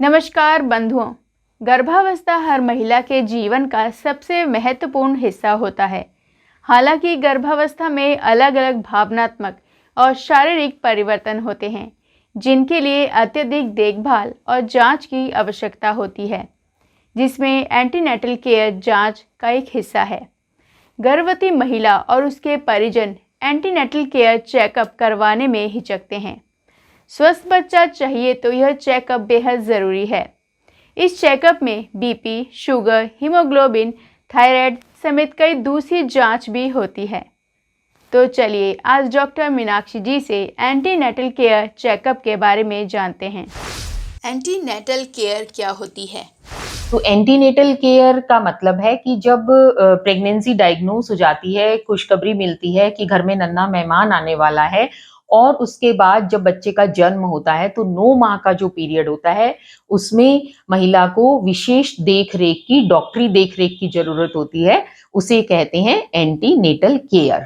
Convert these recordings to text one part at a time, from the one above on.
नमस्कार बंधुओं। गर्भावस्था हर महिला के जीवन का सबसे महत्वपूर्ण हिस्सा होता है। हालांकि गर्भावस्था में अलग अलग भावनात्मक और शारीरिक परिवर्तन होते हैं, जिनके लिए अत्यधिक देखभाल और जांच की आवश्यकता होती है, जिसमें एंटीनेटल केयर जांच का एक हिस्सा है। गर्भवती महिला और उसके परिजन एंटीनेटल केयर चेकअप करवाने में हिचकते हैं। स्वस्थ बच्चा चाहिए तो यह चेकअप बेहद ज़रूरी है। इस चेकअप में बीपी, शुगर, हीमोग्लोबिन, थायराइड समेत कई दूसरी जांच भी होती है। तो चलिए आज डॉक्टर मीनाक्षी जी से एंटीनेटल केयर चेकअप के बारे में जानते हैं। एंटीनेटल केयर क्या होती है? तो एंटीनेटल केयर का मतलब है कि जब प्रेगनेंसी डायग्नोस हो जाती है, खुशखबरी मिलती है कि घर में नन्हा मेहमान आने वाला है और उसके बाद जब बच्चे का जन्म होता है तो 9 माह का जो पीरियड होता है उसमें महिला को विशेष देख-रेख की, डॉक्टरी देख-रेख की ज़रूरत होती है। उसे कहते हैं एंटीनेटल केयर।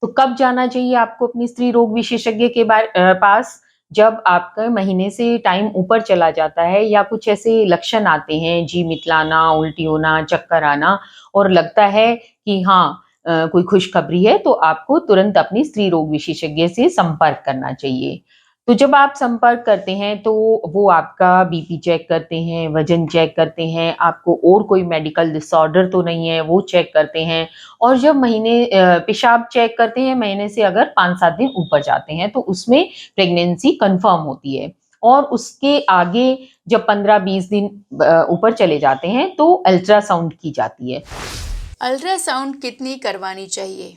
तो कब जाना चाहिए आपको अपनी स्त्री रोग विशेषज्ञ के पास? जब आपका महीने से टाइम ऊपर चला जाता है या कुछ ऐसे लक्षण आते हैं, जी मितलाना, उल्टी होना, चक्कर आना और लगता है कि हाँ कोई खुशखबरी है, तो आपको तुरंत अपनी स्त्री रोग विशेषज्ञ से संपर्क करना चाहिए। तो जब आप संपर्क करते हैं तो वो आपका बीपी चेक करते हैं, वज़न चेक करते हैं, आपको और कोई मेडिकल डिसऑर्डर तो नहीं है, वो चेक करते हैं और जब पेशाब चेक करते हैं, महीने से अगर 5-7 दिन ऊपर जाते हैं, तो उसमें प्रेगनेंसी कन्फर्म होती है और उसके आगे जब 15-20 दिन ऊपर चले जाते हैं, तो अल्ट्रासाउंड की जाती है। अल्ट्रासाउंड कितनी करवानी चाहिए?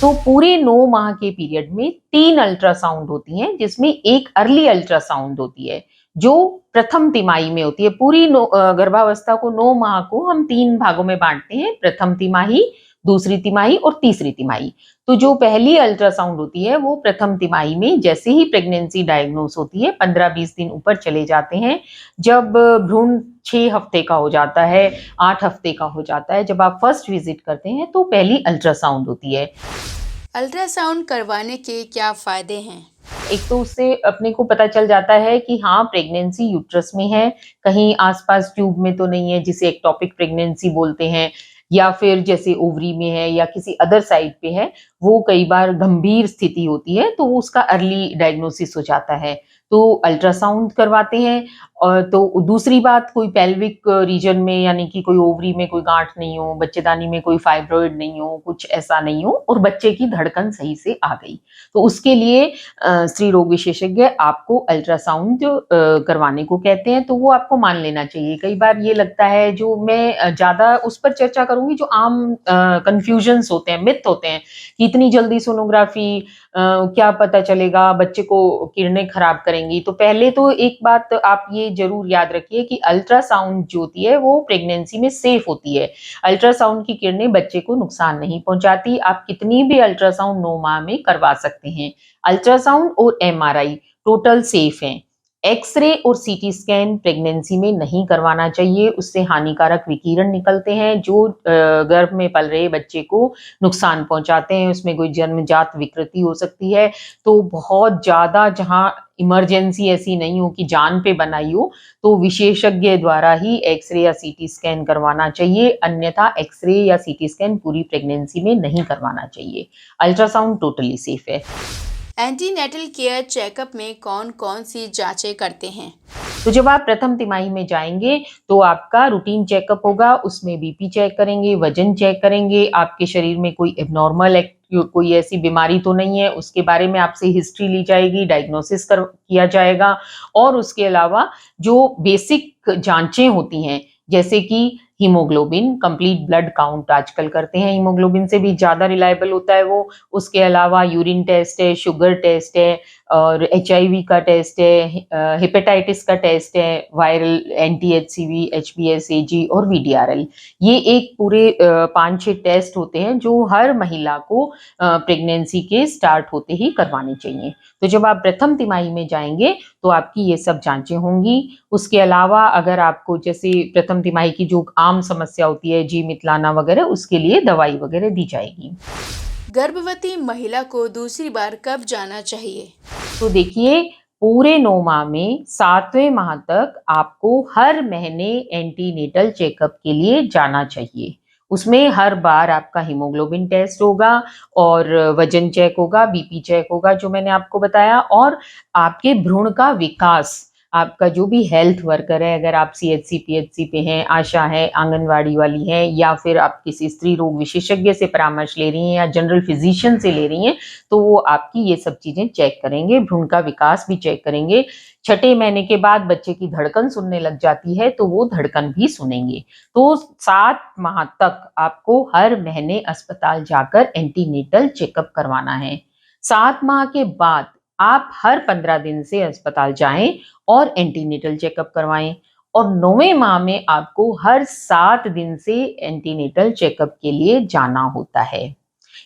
तो पूरे 9 माह के पीरियड में 3 अल्ट्रासाउंड होती हैं, जिसमें एक अर्ली अल्ट्रासाउंड होती है, जो प्रथम तिमाही में होती है। गर्भावस्था को 9 माह को हम 3 भागों में बाँटते हैं, प्रथम तिमाही, दूसरी तिमाही और तीसरी तिमाही। तो जो पहली अल्ट्रासाउंड होती है, वो प्रथम तिमाही में जैसे ही प्रेगनेंसी डायग्नोस होती है, 15-20 दिन ऊपर चले जाते हैं, जब भ्रूण 6 हफ्ते का हो जाता है, 8 हफ्ते का हो जाता है, जब आप फर्स्ट विज़िट करते हैं, तो पहली अल्ट्रासाउंड होती है। अल्ट्रासाउंड करवाने के क्या फ़ायदे हैं? एक तो उससे अपने को पता चल जाता है कि हाँ, प्रेगनेंसी यूट्रस में है, कहीं आस-पास ट्यूब में तो नहीं है, जिसे एक्टोपिक प्रेगनेंसी बोलते हैं, या फिर जैसे ओवरी में है या किसी अदर साइट पे है, वो कई बार गंभीर स्थिति होती है, तो वो उसका अर्ली डायग्नोसिस हो जाता है। तो अल्ट्रासाउंड करवाते हैं और तो दूसरी बात कोई पेल्विक रीजन में यानी कि कोई ओवरी में कोई गाँठ नहीं हो, बच्चेदानी में कोई फाइब्रॉइड नहीं हो, कुछ ऐसा नहीं हो और बच्चे की धड़कन सही से आ गई। तो उसके लिए स्त्री रोग विशेषज्ञ आपको अल्ट्रासाउंड करवाने को कहते हैं, तो वो आपको मान लेना चाहिए। कई बार ये लगता है जो मैं ज़्यादा उस पर चर्चा करूँगी जो आम कन्फ्यूजन्स होते हैं, मिथ होते हैं कि इतनी जल्दी सोनोग्राफ़ी क्या पता चलेगा, बच्चे को किरणें खराब करेंगी। तो पहले तो एक बात आप ये ज़रूर याद रखिए कि अल्ट्रासाउंड जो होती है वो प्रेगनेंसी में सेफ होती है। अल्ट्रासाउंड की किरणें बच्चे को नुकसान नहीं पहुँचाती। आप कितनी भी अल्ट्रासाउंड 9 माह में करवा सकते हैं। अल्ट्रासाउंड और एमआरआई टोटल सेफ हैं। एक्स-रे और सीटी स्कैन प्रेगनेंसी में नहीं करवाना चाहिए, उससे हानिकारक विकिरण निकलते हैं जो गर्भ में पल रहे बच्चे को नुकसान पहुँचाते हैं, उसमें कोई जन्मजात विकृति हो सकती है। तो बहुत ज़्यादा जहाँ इमरजेंसी ऐसी नहीं हो कि जान पे बनाई हो, तो विशेषज्ञ द्वारा ही एक्स-रे या सीटी स्कैन करवाना चाहिए, अन्यथा एक्स-रे या सीटी स्कैन पूरी प्रेगनेंसी में नहीं करवाना चाहिए। अल्ट्रासाउंड टोटली सेफ है। एंटीनेटल केयर चेकअप में कौन-कौन सी जांचें करते हैं? तो जब आप प्रथम तिमाही में जाएँगे, तो आपका रूटीन चेकअप होगा, उसमें बीपी चेक करेंगे, वज़न चेक करेंगे, आपके शरीर में कोई एब्नॉर्मल कोई ऐसी बीमारी तो नहीं है, उसके बारे में आपसे हिस्ट्री ली जाएगी, डायग्नोसिस किया जाएगा और उसके अलावा जो बेसिक जाँचें होती हैं, जैसे कि हीमोग्लोबिन, कंप्लीट ब्लड काउंट आजकल करते हैं, हीमोग्लोबिन से भी ज़्यादा रिलायबल होता है वो। उसके अलावा यूरिन टेस्ट है, शुगर टेस्ट है और एचआईवी का टेस्ट है, हेपेटाइटिस का टेस्ट है, वायरल एंटी-एचसीवी, एचबीएसएजी और वीडीआरएल। ये एक पूरे 5-6 टेस्ट होते हैं जो हर महिला को प्रेगनेंसी के स्टार्ट होते ही करवाने चाहिए। तो जब आप प्रथम तिमाही में जाएँगे, तो आपकी ये सब जाँचें होंगी। उसके अलावा अगर आपको जैसे प्रथम तिमाही की जो आम समस्या होती है, जी मितलाना वगैरह, उसके लिए दवाई वगैरह दी जाएगी। गर्भवती महिला को दूसरी बार कब जाना चाहिए? तो देखिए पूरे 9 माह में 7वें माह तक आपको हर महीने एंटीनेटल चेकअप के लिए जाना चाहिए। उसमें हर बार आपका हीमोग्लोबिन टेस्ट होगा और वज़न चेक होगा, बीपी चेक होगा जो मैंने आपको बताया, और आपके भ्रूण का विकास, आपका जो भी हेल्थ वर्कर है, अगर आप सीएचसी, पीएचसी पे हैं, आशा है, आंगनवाड़ी वाली हैं, या फिर आप किसी स्त्री रोग विशेषज्ञ से परामर्श ले रही हैं या जनरल फिजिशियन से ले रही हैं, तो वो आपकी ये सब चीज़ें चेक करेंगे, भ्रूण का विकास भी चेक करेंगे। छठे महीने के बाद बच्चे की धड़कन सुनने लग जाती है, तो वो धड़कन भी सुनेंगे। तो 7 माह तक आपको हर महीने अस्पताल जाकर एंटीनेटल चेकअप करवाना है। 7 माह के बाद आप हर 15 दिन से अस्पताल जाएँ और एंटीनेटल चेकअप करवाएँ, और 9वें माह में आपको हर 7 दिन से एंटीनेटल चेकअप के लिए जाना होता है।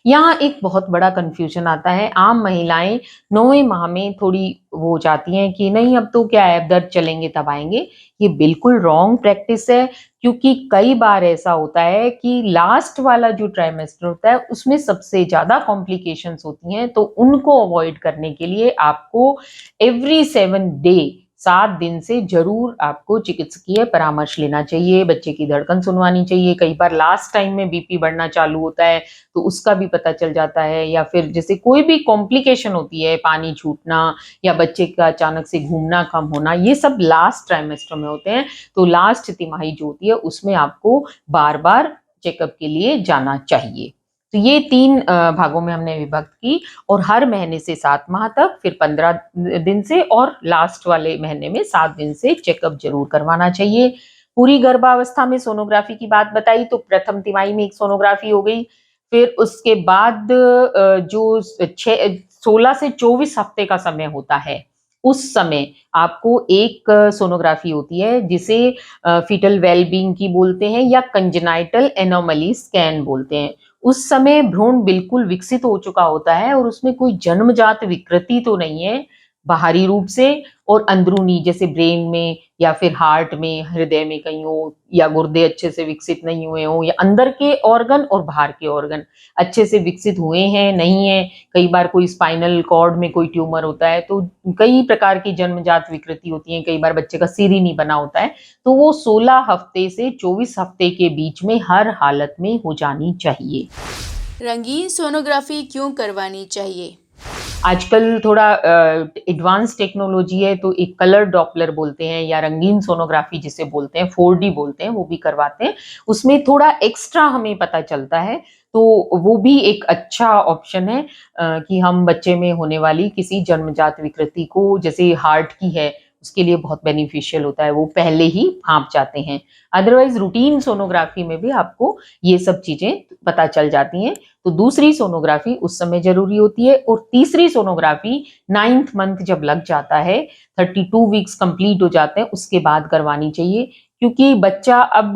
यहाँ एक बहुत बड़ा कन्फ्यूजन आता है। आम महिलाएँ 9वें माह में थोड़ी वो हो जाती हैं कि नहीं, अब तो क्या है, अब दर्द चलेंगे तब आएँगे। ये बिल्कुल रॉन्ग प्रैक्टिस है, क्योंकि कई बार ऐसा होता है कि लास्ट वाला जो ट्राइमेस्टर होता है उसमें सबसे ज़्यादा कॉम्प्लिकेशंस होती हैं, तो उनको अवॉइड करने के लिए आपको एवरी 7 डे, 7 दिन से ज़रूर आपको चिकित्सकीय परामर्श लेना चाहिए, बच्चे की धड़कन सुनवानी चाहिए। कई बार लास्ट टाइम में बीपी बढ़ना चालू होता है, तो उसका भी पता चल जाता है, या फिर जैसे कोई भी कॉम्प्लिकेशन होती है, पानी छूटना या बच्चे का अचानक से घूमना कम होना, ये सब लास्ट ट्राइमेस्टर में होते हैं। तो लास्ट तिमाही जो होती है उसमें आपको बार-बार चेकअप के लिए जाना चाहिए। तो ये 3 भागों में हमने विभक्त की, और हर महीने से 7 माह तक, फिर 15 दिन से, और लास्ट वाले महीने में 7 दिन से चेकअप ज़रूर करवाना चाहिए। पूरी गर्भावस्था में सोनोग्राफी की बात बताई, तो प्रथम तिमाही में एक सोनोग्राफी हो गई। फिर उसके बाद जो 16 से 24 हफ्ते का समय होता है, उस समय आपको एक सोनोग्राफी होती है जिसे फीटल वेल-बीइंग की बोलते हैं, या कंजेनाइटल एनोमली स्कैन बोलते हैं। उस समय भ्रूण बिल्कुल विकसित हो चुका होता है और उसमें कोई जन्मजात विकृति तो नहीं है, बाहरी रूप से और अंदरूनी, जैसे ब्रेन में या फिर हार्ट में, हृदय में कहीं हो, या गुर्दे अच्छे से विकसित नहीं हुए हों, या अंदर के ऑर्गन और बाहर के ऑर्गन अच्छे से विकसित हुए हैं, नहीं है। कई बार कोई स्पाइनल कॉर्ड में कोई ट्यूमर होता है, तो कई प्रकार की जन्मजात विकृति होती हैं, कई बार बच्चे का सिर ही नहीं बना होता है, तो वो 16 हफ्ते से 24 हफ्ते के बीच में हर हालत में हो जानी चाहिए। रंगीन सोनोग्राफी क्यों करवानी चाहिए? आजकल थोड़ा एडवांस टेक्नोलॉजी है, तो एक कलर डॉपलर बोलते हैं, या रंगीन सोनोग्राफी जिसे बोलते हैं, 4D बोलते हैं, वो भी करवाते हैं। उसमें थोड़ा एक्स्ट्रा हमें पता चलता है, तो वो भी एक अच्छा ऑप्शन है कि हम बच्चे में होने वाली किसी जन्मजात विकृति को, जैसे हार्ट की है, उसके लिए बहुत बेनिफिशियल होता है, वो पहले ही भाँप जाते हैं। अदरवाइज़ रूटीन सोनोग्राफी में भी आपको ये सब चीज़ें पता चल जाती हैं। तो दूसरी सोनोग्राफी उस समय ज़रूरी होती है, और तीसरी सोनोग्राफी 9th मंथ जब लग जाता है, 32 वीक्स कंप्लीट हो जाते हैं, उसके बाद करवानी चाहिए। क्योंकि बच्चा अब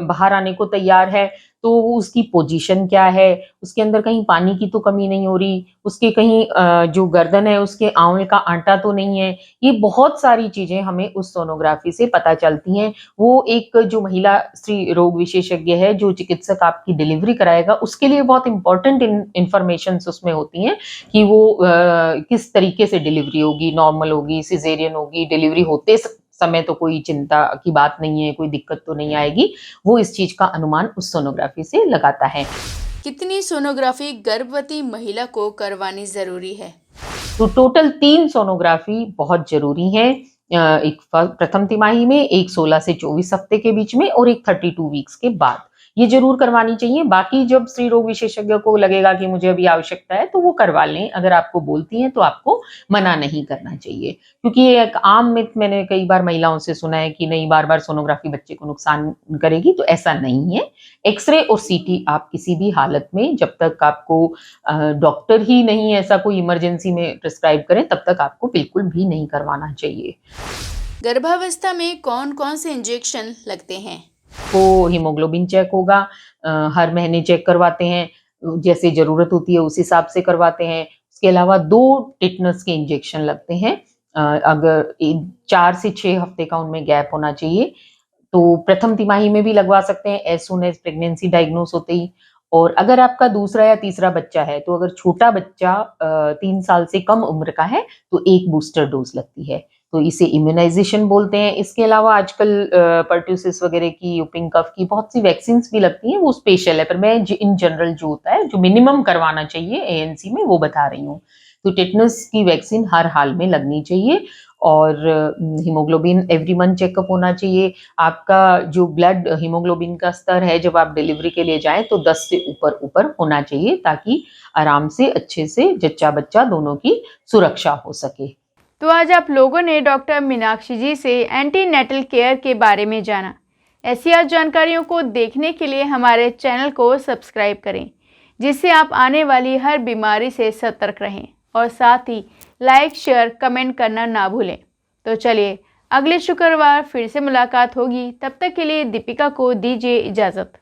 बाहर आने को तैयार है, तो वो उसकी पोजीशन क्या है, उसके अंदर कहीं पानी की तो कमी नहीं हो रही, उसके कहीं जो गर्दन है उसके आँवले का आटा तो नहीं है। ये बहुत सारी चीज़ें हमें उस सोनोग्राफी से पता चलती हैं। वो एक जो महिला स्त्री रोग विशेषज्ञ है, जो चिकित्सक आपकी डिलीवरी कराएगा, उसके लिए बहुत इम्पोर्टेंट इन्फॉर्मेशंस उसमें होती हैं कि वो किस तरीके से डिलीवरी होगी, नॉर्मल होगी, सिज़ेरियन होगी, डिलीवरी होते समय तो कोई चिंता की बात नहीं है, कोई दिक्कत तो नहीं आएगी। वो इस चीज़ का अनुमान उस सोनोग्राफी से लगाता है। कितनी सोनोग्राफी गर्भवती महिला को करवानी ज़रूरी है? तो टोटल 3 सोनोग्राफी बहुत ज़रूरी हैं। एक प्रथम तिमाही में, एक 16 से 24 हफ्ते के बीच में, और एक 32 वीक्स के बाद। ये ज़रूर करवानी चाहिए। बाकी जब स्त्री रोग विशेषज्ञ को लगेगा कि मुझे अभी आवश्यकता है, तो वो करवा लें। अगर आपको बोलती हैं, तो आपको मना नहीं करना चाहिए। क्योंकि ये एक आम मिथ मैंने कई बार महिलाओं से सुना है कि नहीं, बार-बार सोनोग्राफी बच्चे को नुकसान करेगी, तो ऐसा नहीं है। एक्स-रे और सीटी आप किसी भी हालत में, जब तक आपको डॉक्टर ही नहीं ऐसा कोई इमरजेंसी में प्रिस्क्राइब करें, तब तक आपको बिल्कुल भी नहीं करवाना चाहिए। गर्भावस्था में कौन-कौन से इंजेक्शन लगते हैं? तो हीमोग्लोबिन चेक होगा, हर महीने चेक करवाते हैं, जैसे ज़रूरत होती है उस हिसाब से करवाते हैं। उसके अलावा 2 टिटेनस के इंजेक्शन लगते हैं, अगर 4 से 6 हफ्ते का उनमें गैप होना चाहिए। तो प्रथम तिमाही में भी लगवा सकते हैं, as soon as pregnancy diagnose होते ही, और अगर आपका दूसरा या तीसरा बच्चा है, तो अगर छोटा बच्चा 3 साल से कम उम्र का है, तो 1 बूस्टर डोज़ लगती है। तो इसे इम्यूनाइज़ेशन बोलते हैं। इसके अलावा आजकल पर्ट्यूसिस वगैरह की, व्होपिंग कफ की बहुत सी वैक्सीन्स भी लगती हैं, वो स्पेशल है, पर मैं इन जनरल जो होता है, जो मिनिमम करवाना चाहिए एएनसी में, वो बता रही हूँ। तो टेटनस की वैक्सीन हर हाल में लगनी चाहिए और हीमोग्लोबिन एवरी मंथ चेकअप होना चाहिए। आपका जो ब्लड हीमोग्लोबिन का स्तर है, जब आप डिलीवरी के लिए जाएँ, तो 10 से ऊपर होना चाहिए, ताकि आराम से, अच्छे से जच्चा-बच्चा दोनों की सुरक्षा हो सके। तो आज आप लोगों ने डॉक्टर मीनाक्षी जी से एंटीनेटल केयर के बारे में जाना। ऐसी आज जानकारियों को देखने के लिए हमारे चैनल को सब्सक्राइब करें, जिससे आप आने वाली हर बीमारी से सतर्क रहें और साथ ही लाइक, शेयर, कमेंट करना ना भूलें। तो चलिए, अगले शुक्रवार फिर से मुलाकात होगी। तब तक के लिए दीपिका को दीजिए इजाज़त।